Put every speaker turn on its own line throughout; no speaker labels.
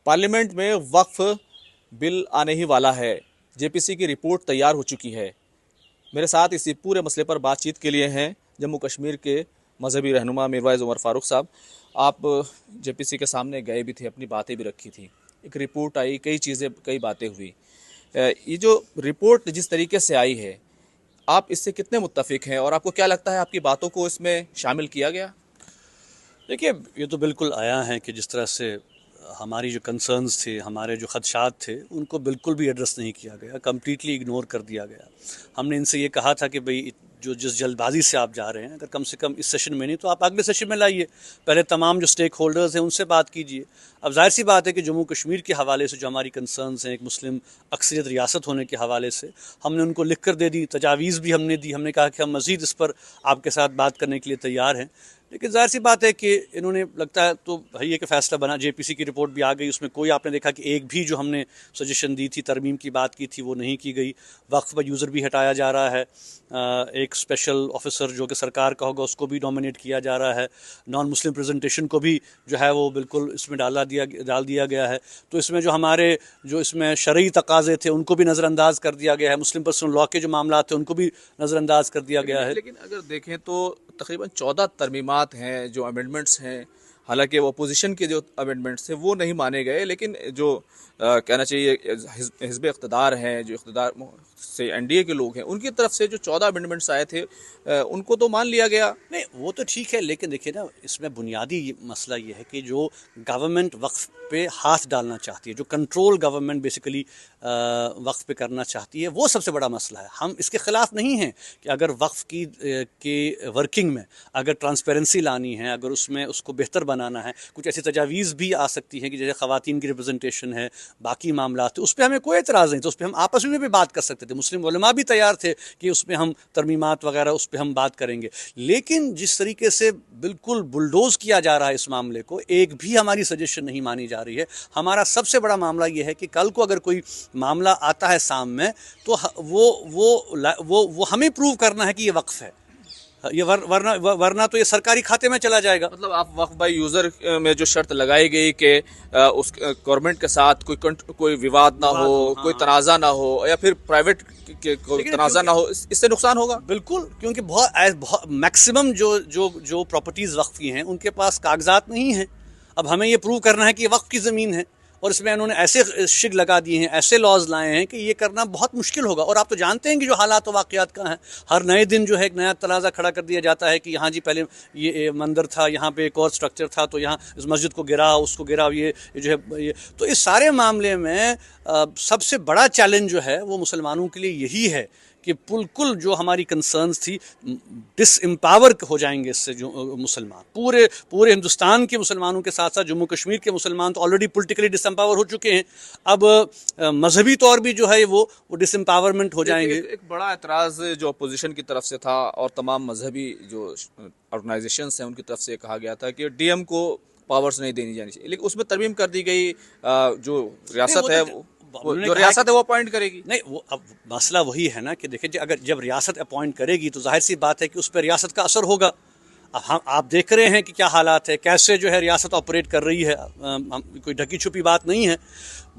Parliament में वक्फ bill आने ही वाला है। जेपीसी की रिपोर्ट तैयार हो चुकी है। मेरे साथ इसी पूरे मसले पर बातचीत के लिए हैं जम्मू कश्मीर के मजहबी रहनुमा मीरवाइज़ उमर फारूक साहब। आप जेपीसी के सामने गए भी थे, अपनी बातें भी रखी थी, एक रिपोर्ट आई, कई चीज़ें, कई बातें हुई। ये जो रिपोर्ट जिस तरीके से आई है, आप इससे कितने मुत्तफिक हैं और आपको क्या लगता है आपकी बातों को इसमें शामिल किया गया?
देखिए, ये तो बिल्कुल आया है कि जिस तरह से हमारी जो कंसर्न्स थे, हमारे जो खदशात थे, उनको बिल्कुल भी एड्रेस नहीं किया गया, कम्प्लीटली इग्नोर कर दिया गया। हमने इनसे ये कहा था कि भाई जो जिस जल्दबाजी से आप जा रहे हैं, अगर कम से कम इस सेशन में नहीं तो आप अगले सेशन में लाइए, पहले तमाम जो स्टेक होल्डर्स हैं उनसे बात कीजिए। अब जाहिर सी बात है कि जम्मू कश्मीर के हवाले से जो हमारी कंसर्न्स हैं, एक मुस्लिम अक्सरियत रियासत होने के हवाले से हमने उनको लिख कर दे दी, तजावीज़ भी हमने दी। हमने कहा कि हम मज़ीद इस पर आपके साथ बात करने के लिए तैयार हैं। लेकिन जाहिर सी बात है कि इन्होंने, लगता है तो भाई ये कि फ़ैसला बना, जेपीसी की रिपोर्ट भी आ गई, उसमें कोई आपने देखा कि एक भी जो हमने सजेशन दी थी, तरमीम की बात की थी, वो नहीं की गई। वक्फ पर यूज़र भी हटाया जा रहा है, एक स्पेशल ऑफिसर जो कि सरकार का होगा उसको भी नॉमिनेट किया जा रहा है, नॉन मुस्लिम प्रेजेंटेशन को भी जो है वो बिल्कुल इसमें डाल दिया गया है। तो इसमें जो हमारे जो इसमें शरई तकाज़े थे उनको भी नज़रअंदाज कर दिया गया है, मुस्लिम पर्सनल लॉ के जो मामला थे उनको भी नज़रअंदाज कर दिया गया है।
लेकिन अगर देखें तो तकरीबन 14 तरमीमात हैं, जो अमेंडमेंट्स हैं। हालांकि वो अपोजिशन के जो अमेंडमेंट्स थे वो नहीं माने गए, लेकिन जो कहना चाहिए हिज़्ब इक़्तिदार हैं, जो इक़्तिदार से एनडीए के लोग हैं, उनकी तरफ से जो 14 अमेंडमेंट्स आए थे उनको तो मान लिया गया।
नहीं, वो तो ठीक है, लेकिन देखिए ना, इसमें बुनियादी मसला ये है कि जो गवर्नमेंट वक्फ पे हाथ डालना चाहती है, जो कंट्रोल गवर्नमेंट बेसिकली वक्फ पे करना चाहती है, वो सबसे बड़ा मसला है। हम इसके ख़िलाफ़ नहीं हैं कि अगर वक्फ की वर्किंग में अगर ट्रांसपेरेंसी लानी है, अगर उसमें उसको बेहतर बनाना है, कुछ ऐसी तजावीज़ भी आ सकती हैं कि जैसे ख़वातीन की रिप्रेजेंटेशन है, बाकी मामला थे, उस पर हमें कोई एतराज़ नहीं, तो उस पर हम आपस में भी बात कर सकते थे। मुस्लिम उलमा भी तैयार थे कि उस पर हम तरमीमात वगैरह उस पर हम बात करेंगे। लेकिन जिस तरीके से बिल्कुल बुलडोज़ किया जा रहा है इस मामले को, एक भी हमारी सजेशन नहीं मानी जा रही है। हमारा सबसे बड़ा मामला ये है कि कल को अगर कोई मामला आता है सामने तो वो हमें प्रूव करना है कि ये वक्फ है, ये वरना तो ये सरकारी खाते में चला जाएगा।
मतलब आप वक्फ बाय यूज़र में जो शर्त लगाई गई कि उस गवर्नमेंट के साथ कोई विवाद ना हो, कोई तनाज़ा ना हो, या फिर प्राइवेट कोई तनाज़ा ना हो, इससे नुकसान होगा।
बिल्कुल, क्योंकि बहुत मैक्सिमम जो प्रॉपर्टीज़ वक्फ की हैं उनके पास कागजात नहीं हैं। अब हमें ये प्रूव करना है कि ये वक्फ की ज़मीन है, और इसमें उन्होंने ऐसे शिग लगा दिए हैं, ऐसे लॉज लाए हैं कि ये करना बहुत मुश्किल होगा। और आप तो जानते हैं कि जो हालात व वाक़यात का हैं, हर नए दिन जो है एक नया तनाज़ा खड़ा कर दिया जाता है कि यहाँ जी पहले ये मंदिर था, यहाँ पे एक और स्ट्रक्चर था, तो यहाँ इस मस्जिद को गिरा, उसको गिरा, ये जो है ये। तो इस सारे मामले में सबसे बड़ा चैलेंज जो है वो मुसलमानों के लिए यही है कि बिल्कुल जो हमारी कंसर्न्स थी डिसएम्पावर हो जाएंगे इससे। जो मुसलमान पूरे हिंदुस्तान के मुसलमानों के साथ साथ जम्मू कश्मीर के मुसलमान तो ऑलरेडी पॉलिटिकली डिसएम्पावर हो चुके हैं, अब मजहबी तौर भी जो है वो डिसएम्पावरमेंट हो जाएंगे।
एक बड़ा एतराज़ जो अपोजिशन की तरफ से था और तमाम मजहबी जो ऑर्गेनाइजेशंस हैं उनकी तरफ से कहा गया था कि डीएम को पावर्स नहीं देनी जानी चाहिए, लेकिन उसमें तरमीम कर दी गई, जो रियासत है जो रियासत है वो अपॉइंट करेगी।
नहीं, वो अब मसला वही है ना कि देखिए, अगर जब रियासत अपॉइंट करेगी तो जाहिर सी बात है कि उस पर रियासत का असर होगा। अब आप देख रहे हैं कि क्या हालात है, कैसे जो है रियासत ऑपरेट कर रही है, कोई ढकी छुपी बात नहीं है।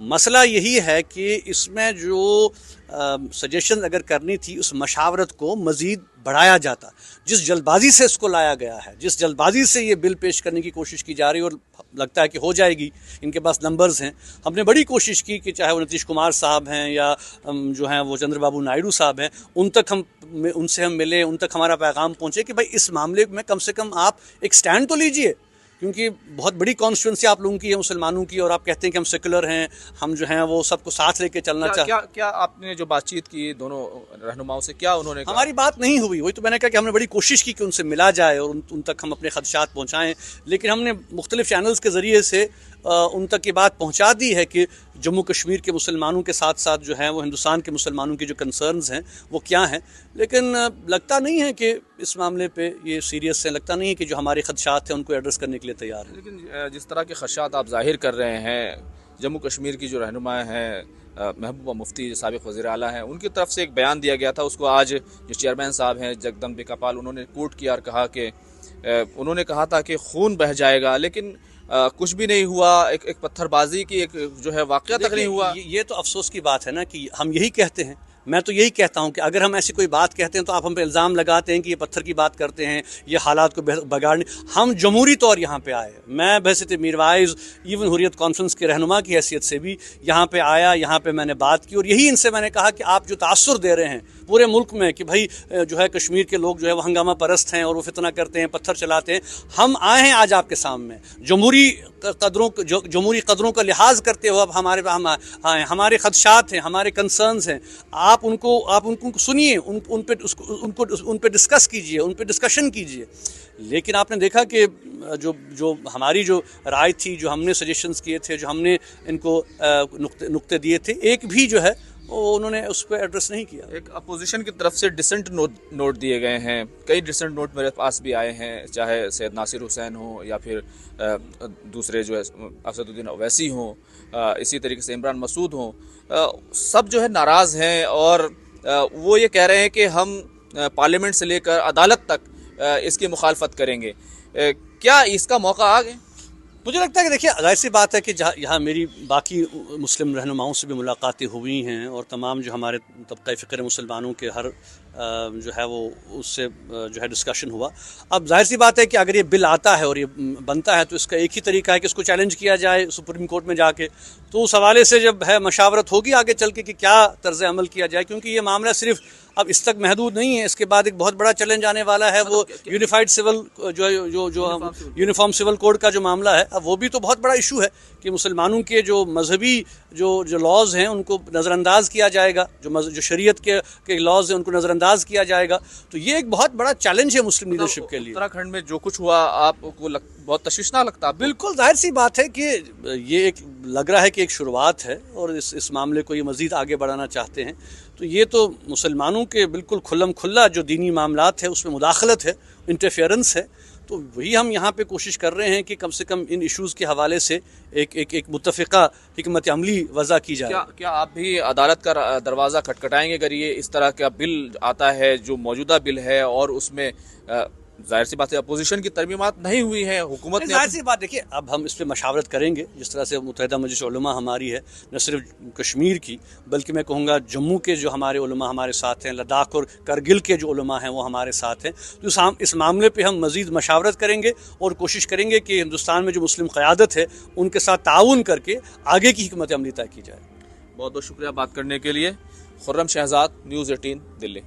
मसला यही है कि इसमें जो सजेशन अगर करनी थी, उस मशावरत को मज़ीद बढ़ाया जाता। जिस जल्दबाजी से इसको लाया गया है, जिस जल्दबाजी से ये बिल पेश करने की कोशिश की जा रही है, और लगता है कि हो जाएगी, इनके पास नंबर्स हैं। हमने बड़ी कोशिश की कि चाहे वो नीतीश कुमार साहब हैं या जो हैं वो चंद्रबाबू नायडू साहब हैं, उनसे हम मिले, उन तक हमारा पैगाम पहुँचे कि भाई इस मामले में कम से कम आप एक स्टैंड तो लीजिए, क्योंकि बहुत बड़ी कॉन्स्टिट्यूंसी आप लोगों की है, मुसलमानों की, और आप कहते हैं कि हम सेकुलर हैं, हम जो हैं वो सबको साथ लेके चलना चाहते।
क्या आपने जो बातचीत की दोनों रहनुमाओं से, क्या उन्होंने कहा?
हमारी बात नहीं हुई, वही तो मैंने कहा कि हमने बड़ी कोशिश की कि उनसे मिला जाए और उन तक हम अपने खदशात पहुँचाएँ, लेकिन हमने मुख्तलिफ चैनल्स के ज़रिए से उन तक ये बात पहुँचा दी है कि जम्मू कश्मीर के मुसलमानों के साथ साथ जो है वो हिंदुस्तान के मुसलमानों की जो कंसर्न्स हैं वो क्या हैं। लेकिन लगता नहीं है कि इस मामले पे ये सीरियस है, लगता नहीं है कि जो हमारे खदशात हैं उनको एड्रेस करने के लिए तैयार है।
लेकिन जिस तरह के खदशात आप जाहिर कर रहे हैं, जम्मू कश्मीर की जो रहनुमा हैं महबूबा मुफ्ती, जो साबिक़ वज़ीर आला हैं, उनकी तरफ से एक बयान दिया गया था, उसको आज जो चेयरमैन साहब हैं जगदम्बिका पाल, उन्होंने कोट किया और कहा कि उन्होंने कहा था कि खून बह जाएगा, लेकिन کچھ بھی نہیں ہوا، ایک پتھر بازی کی ایک جو ہے واقعہ تک نہیں ہوا.
یہ تو افسوس کی بات ہے نا کہ ہم یہی کہتے ہیں، میں تو یہی کہتا ہوں کہ اگر ہم ایسی کوئی بات کہتے ہیں تو آپ ہم پہ الزام لگاتے ہیں کہ یہ پتھر کی بات کرتے ہیں، یہ حالات کو بگاڑنے. ہم جمہوری طور یہاں پہ آئے، میں بحیثیت میر وائز ایون حریت کانفرنس کے رہنما کی حیثیت سے بھی یہاں پہ آیا، یہاں پہ میں نے بات کی اور یہی ان سے میں نے کہا کہ آپ جو تاثر دے رہے ہیں پورے ملک میں کہ بھائی جو ہے کشمیر کے لوگ جو ہے وہ ہنگامہ پرست ہیں اور وہ فتنہ کرتے ہیں، پتھر چلاتے ہیں. ہم آئے ہیں آج آپ کے سامنے جمہوری قدروں کا لحاظ کرتے ہوئے. اب ہمارے خدشات ہیں، ہمارے کنسرنز ہیں، آپ ان کو سنیے، ان پہ ڈسکس کیجئے، ان پہ ڈسکشن کیجئے. لیکن آپ نے دیکھا کہ جو ہماری جو رائے تھی، جو ہم نے سجیشنز کیے تھے، جو ہم نے ان کو نقطے دیے تھے، ایک بھی جو ہے وہ انہوں نے اس پہ ایڈریس نہیں کیا.
ایک اپوزیشن کی طرف سے ڈسنٹ نوٹ دیے گئے ہیں، کئی ڈسنٹ نوٹ میرے پاس بھی آئے ہیں، چاہے سید ناصر حسین ہوں یا پھر دوسرے جو ہے اسد الدین اویسی ہوں، اسی طریقے سے عمران مسعود ہوں. سب جو ہے ناراض ہیں اور وہ یہ کہہ رہے ہیں کہ ہم پارلیمنٹ سے لے کر عدالت تک اس کی مخالفت کریں گے. کیا اس کا موقع آ گیا؟
مجھے لگتا ہے کہ دیکھیے ظاہر سی بات ہے کہ یہاں میری باقی مسلم رہنماؤں سے بھی ملاقاتیں ہوئی ہیں اور تمام جو ہمارے طبقہ فکر مسلمانوں کے ہر جو ہے وہ اس سے جو ہے ڈسکشن ہوا. اب ظاہر سی بات ہے کہ اگر یہ بل آتا ہے اور یہ بنتا ہے تو اس کا ایک ہی طریقہ ہے کہ اس کو چیلنج کیا جائے سپریم کورٹ میں جا کے. تو اس حوالے سے جب ہے مشاورت ہوگی آگے چل کے کہ کیا طرز عمل کیا جائے، کیونکہ یہ معاملہ صرف اب اس تک محدود نہیں ہے. اس کے بعد ایک بہت بڑا چیلنج آنے والا ہے، وہ یونیفائڈ سول جو یونیفارم سول کوڈ کا جو معاملہ ہے. اب وہ بھی تو بہت بڑا ایشو ہے کہ مسلمانوں کے جو مذہبی جو لاز ہیں ان کو نظر انداز کیا جائے گا، جو شریعت کے لاز ہیں ان کو نظر انداز کیا جائے گا. تو یہ ایک بہت بڑا چیلنج ہے مسلم لیڈرشپ کے لیے.
اتراکھنڈ میں جو کچھ ہوا آپ کو بہت تشویشناک لگتا ہے؟
بالکل ظاہر سی بات ہے کہ یہ ایک لگ رہا ہے کہ ایک شروعات ہے اور اس معاملے کو یہ مزید آگے بڑھانا چاہتے ہیں. تو یہ تو مسلمانوں کے بالکل کھلم کھلا جو دینی معاملات ہے اس میں مداخلت ہے، انٹرفیئرنس ہے. تو وہی ہم یہاں پہ کوشش کر رہے ہیں کہ کم سے کم ان ایشوز کے حوالے سے ایک متفقہ حکمت عملی وضع کی جائے.
کیا آپ بھی عدالت کا دروازہ کھٹکھٹائیں گے اگر یہ اس طرح کا بل آتا ہے جو موجودہ بل ہے اور اس میں ظاہر سی بات ہے اپوزیشن کی ترمیمات نہیں ہوئی ہیں، حکومت نے
ظاہر سی بات دیکھیے اب ہم اس پہ مشاورت کریں گے. جس طرح سے متحدہ مجلس علماء ہماری ہے نہ صرف کشمیر کی بلکہ میں کہوں گا جموں کے جو ہمارے علماء ہمارے ساتھ ہیں، لداخ اور کرگل کے جو علماء ہیں وہ ہمارے ساتھ ہیں. تو اس معاملے پہ ہم مزید مشاورت کریں گے اور کوشش کریں گے کہ ہندوستان میں جو مسلم قیادت ہے ان کے ساتھ تعاون کر کے آگے کی حکمت عملی طے کی جائے.
بہت بہت شکریہ بات کرنے کے لیے. خرم شہزاد، نیوز 18 دلی.